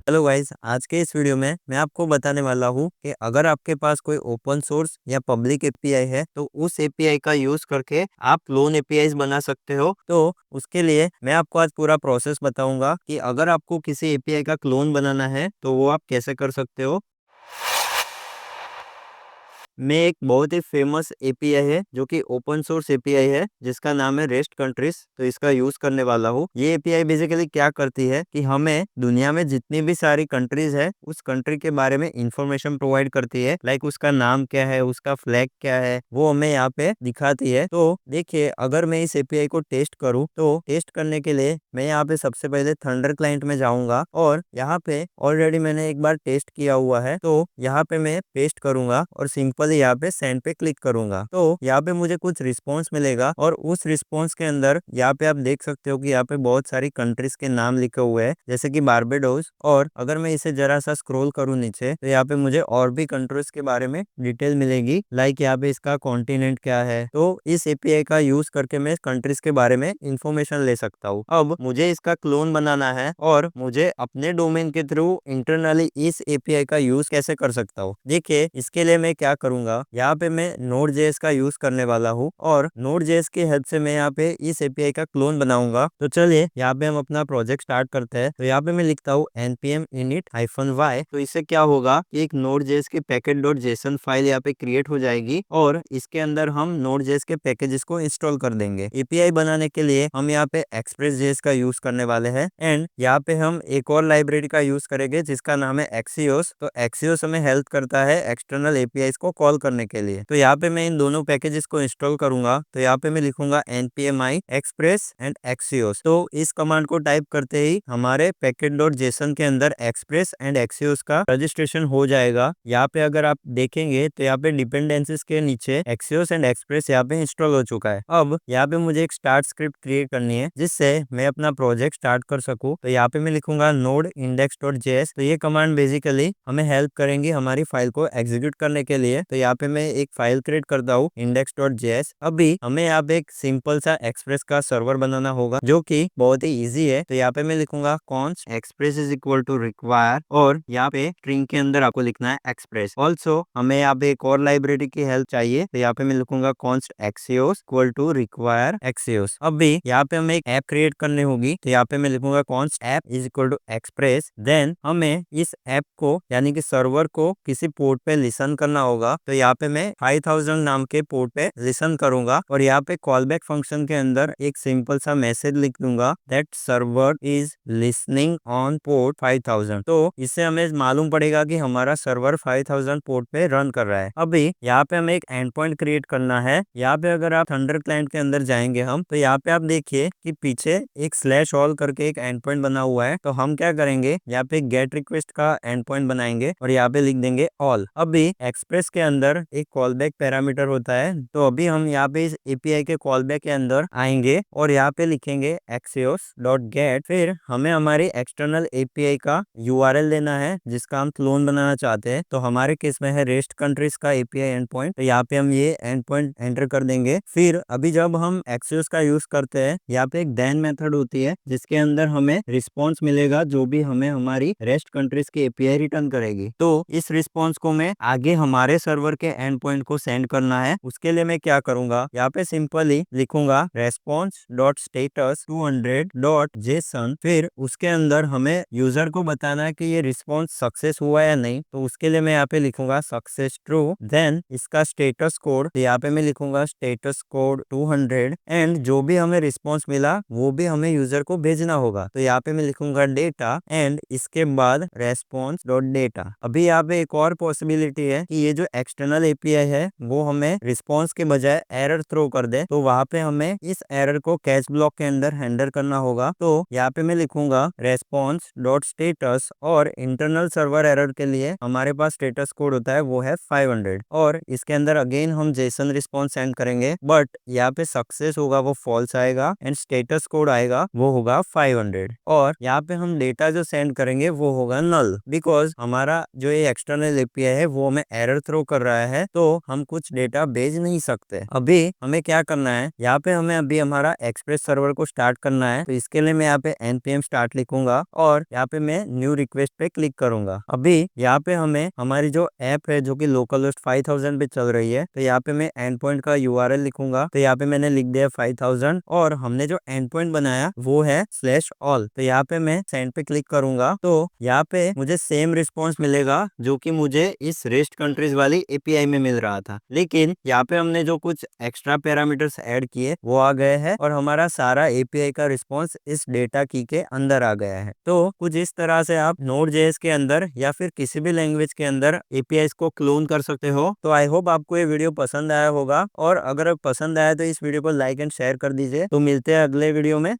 Hello guys, आज के इस वीडियो में मैं आपको बताने वाला हूँ कि अगर आपके पास कोई ओपन सोर्स या पब्लिक एपीआई है तो उस एपीआई का यूज करके आप क्लोन एपीआईज बना सकते हो। तो उसके लिए मैं आपको आज पूरा प्रोसेस बताऊंगा कि अगर आपको किसी एपीआई का क्लोन बनाना है तो वो आप कैसे कर सकते हो। में एक बहुत ही फेमस एपीआई है जो कि ओपन सोर्स एपीआई है जिसका नाम है रेस्ट कंट्रीज, तो इसका यूज करने वाला हूँ। ये एपीआई बेसिकली क्या करती है कि हमें दुनिया में जितनी भी सारी कंट्रीज है उस कंट्री के बारे में इंफॉर्मेशन प्रोवाइड करती है। लाइक उसका नाम क्या है, उसका फ्लैग क्या है, वो हमें यहाँ पे दिखाती है। तो देखिए, अगर मैं इस एपीआई को टेस्ट करूँ तो टेस्ट करने के लिए मैं यहाँ पे सबसे पहले थंडर क्लाइंट में जाऊंगा और यहाँ पे ऑलरेडी मैंने एक बार टेस्ट किया हुआ है, तो यहाँ पे मैं पेस्ट करूंगा और सिंपल यहाँ पे सेंड पे क्लिक करूंगा। तो यहाँ पे मुझे कुछ रिस्पॉन्स मिलेगा और उस रिस्पॉन्स के अंदर यहाँ पे आप देख सकते हो कि यहाँ पे बहुत सारी कंट्रीज के नाम लिखे हुए हैं जैसे कि बारबेडोस। और अगर मैं इसे जरा सा स्क्रॉल करूँ नीचे तो यहाँ पे मुझे और भी कंट्रीज के बारे में डिटेल मिलेगी। लाइक यहाँ पे इसका कॉन्टिनेंट क्या है। तो इस एपीआई का यूज करके मैं कंट्रीज के बारे में इंफॉर्मेशन ले सकता हूँ। अब मुझे इसका क्लोन बनाना है और मुझे अपने डोमेन के थ्रू इंटरनली इस एपीआई का यूज कैसे कर सकता हूँ। देखिए, इसके लिए मैं क्या करूंगा, यहाँ पे मैं Node.js का यूज करने वाला हूँ और Node.js की हेल्प से मैं यहाँ पे इस एपीआई का क्लोन बनाऊंगा। तो चलिए यहाँ पे हम अपना प्रोजेक्ट स्टार्ट करते हैं। तो यहाँ पे मैं लिखता हूँ npm init-y। तो इससे क्या होगा कि एक Node.js की package.json फाइल यहाँ पे क्रिएट हो जाएगी और इसके अंदर हम Node.js के पैकेजेस को इंस्टॉल कर देंगे। एपीआई बनाने के लिए हम यहाँ पे Express.js का यूज करने वाले हैं एंड यहाँ पे हम एक और लाइब्रेरी का यूज करेंगे जिसका नाम है Axios। तो Axios हमें हेल्प करता है एक्सटर्नल एपीआईज को कॉल करने के लिए। तो यहाँ पे मैं इन दोनों पैकेजेस को इंस्टॉल करूंगा। तो यहाँ पे मैं लिखूंगा npm i express and Axios। तो इस कमांड को टाइप करते ही हमारे package.json के अंदर एक्सप्रेस एंड Axios का रजिस्ट्रेशन हो जाएगा। यहाँ पे अगर आप देखेंगे तो यहाँ पे डिपेंडेंसीज के नीचे Axios एंड एक्सप्रेस यहाँ पे इंस्टॉल हो चुका है। अब यहाँ पे मुझे एक स्टार्ट स्क्रिप्ट क्रिएट करनी है जिससे मैं अपना प्रोजेक्ट स्टार्ट कर सकूं। तो यहाँ पे मैं लिखूंगा node index.js। तो ये कमांड बेसिकली हमें हेल्प करेंगी हमारी फाइल को एग्जीक्यूट करने के लिए। तो यहाँ पे मैं एक फाइल क्रिएट करता हूँ index.js। अभी हमें यहाँ पे एक सिंपल सा एक्सप्रेस का सर्वर बनाना होगा जो कि बहुत ही इजी है। तो यहाँ पे मैं लिखूंगा const express is equal to require और यहाँ पे स्ट्रिंग के अंदर आपको लिखना है एक्सप्रेस। ऑल्सो हमें यहाँ पे एक और लाइब्रेरी की हेल्प चाहिए। तो यहाँ पे मैं लिखूंगा const axios equal to require axios। अभी यहाँ पे हमें एक ऐप क्रिएट करनी होगी। तो यहाँ पे मैं लिखूंगा const app is equal to express। Then हमें इस ऐप को यानी कि सर्वर को किसी पोर्ट पे लिसन करना होगा। तो यहाँ पे मैं 5000 नाम के पोर्ट पे लिसन करूंगा और यहाँ पे कॉलबैक फंक्शन के अंदर एक सिंपल सा मैसेज लिख दूंगा that server is listening on port 5000। तो इससे हमें मालूम पड़ेगा कि हमारा सर्वर 5000 पोर्ट पे रन कर रहा है। अभी यहाँ पे हमें एक एंड पॉइंट क्रिएट करना है। यहाँ पे अगर आप थंडर क्लाइंट के अंदर जाएंगे हम, तो यहाँ पे आप देखिए कि पीछे एक स्लैश ऑल करके एक एंड पॉइंट बना हुआ है। तो हम क्या करेंगे, यहाँ पे गेट रिक्वेस्ट का एंड पॉइंट बनाएंगे और यहाँ पे लिख देंगे ऑल। अभी एक्सप्रेस के अंदर एक कॉलबैक पैरामीटर होता है। तो अभी हम यहाँ पे इस एपीआई के कॉलबैक के अंदर आएंगे और यहाँ पे लिखेंगे axios.get। फिर हमें हमारी एक्सटर्नल एपीआई का यूआरएल देना है जिसका हम क्लोन बनाना चाहते हैं। तो हमारे केस में है रेस्ट कंट्रीज का एपीआई एंड पॉइंट। तो यहाँ पे हम ये एंड पॉइंट एंटर कर देंगे। फिर अभी जब हम Axios का यूज करते हैं, यहाँ पे एक देन मेथड होती है जिसके अंदर हमें रिस्पॉन्स मिलेगा जो भी हमें हमारी रेस्ट कंट्रीज की एपीआई रिटर्न करेगी। तो इस रिस्पॉन्स को मैं आगे हमारे सर्वर के एंड पॉइंट को सेंड करना है। उसके लिए मैं क्या करूंगा, यहाँ पे सिंपली लिखूंगा response.status 200.json। फिर उसके अंदर हमें यूजर को बताना है कि ये रिस्पॉन्स सक्सेस हुआ या नहीं। तो उसके लिए मैं यहाँ पे लिखूंगा सक्सेस ट्रू। देन इसका स्टेटस कोड, तो यहाँ पे मैं लिखूंगा स्टेटस कोड 200 एंड जो भी हमें रिस्पॉन्स मिला वो भी हमें यूजर को भेजना होगा। तो यहाँ पे मैं लिखूंगा डेटा एंड इसके बाद रेस्पॉन्स डॉट डेटा। अभी यहाँ पे एक और पॉसिबिलिटी है कि ये जो एक्सटर्नल एपीआई है वो हमें रिस्पॉन्स के बजाय एरर थ्रो कर दे। तो वहां पे हमें इस एरर को कैच ब्लॉक के अंदर हैंडल करना होगा। तो यहाँ पे मैं लिखूंगा रेस्पॉन्स डॉट स्टेटस और इंटरनल सर्वर एरर के लिए हमारे पास स्टेटस कोड होता है वो है 500 और इसके अंदर अगेन हम जेसन रिस्पॉन्स सेंड करेंगे। बट यहाँ पे सक्सेस होगा वो फॉल्स आएगा एंड स्टेटस कोड आएगा वो होगा 500 और यहाँ पे हम डेटा जो सेंड करेंगे वो होगा नल, बिकॉज हमारा जो ये एक्सटर्नल एपीआई है वो हमें एरर थ्रो कर रहा है तो हम कुछ डेटा भेज नहीं सकते। अभी हमें क्या करना है, यहाँ पे हमें अभी हमारा एक्सप्रेस सर्वर को स्टार्ट करना है। तो इसके लिए मैं यहाँ पे npm start लिखूंगा और यहाँ पे मैं न्यू रिक्वेस्ट पे क्लिक करूंगा। अभी यहाँ पे हमें हमारी जो ऐप है जो कि लोकल होस्ट 5000 पे चल रही है, तो यहाँ पे मैं एंड पॉइंट का यूआरएल लिखूंगा। तो यहाँ पे मैंने लिख दिया 5000 और हमने जो एंड पॉइंट बनाया वो है /all। तो यहाँ पे मैं सेंड पे क्लिक करूंगा तो यहाँ पे मुझे सेम रिस्पॉन्स मिलेगा जो कि मुझे इस रेस्ट कंट्रीज वाली एपीआई में मिल रहा था। लेकिन यहाँ पे हमने जो कुछ एक्स्ट्रा पैरामीटर्स ऐड किए वो आ गए हैं और हमारा सारा एपीआई का रिस्पॉन्स इस डेटा की के अंदर आ गया है। तो कुछ इस तरह से आप Node.js के अंदर या फिर किसी भी लैंग्वेज के अंदर एपीआई को क्लोन कर सकते हो। तो आई होप आपको ये वीडियो पसंद आया होगा, और अगर पसंद आया तो इस वीडियो को लाइक एंड शेयर कर दीजिए। तो मिलते हैं अगले वीडियो में।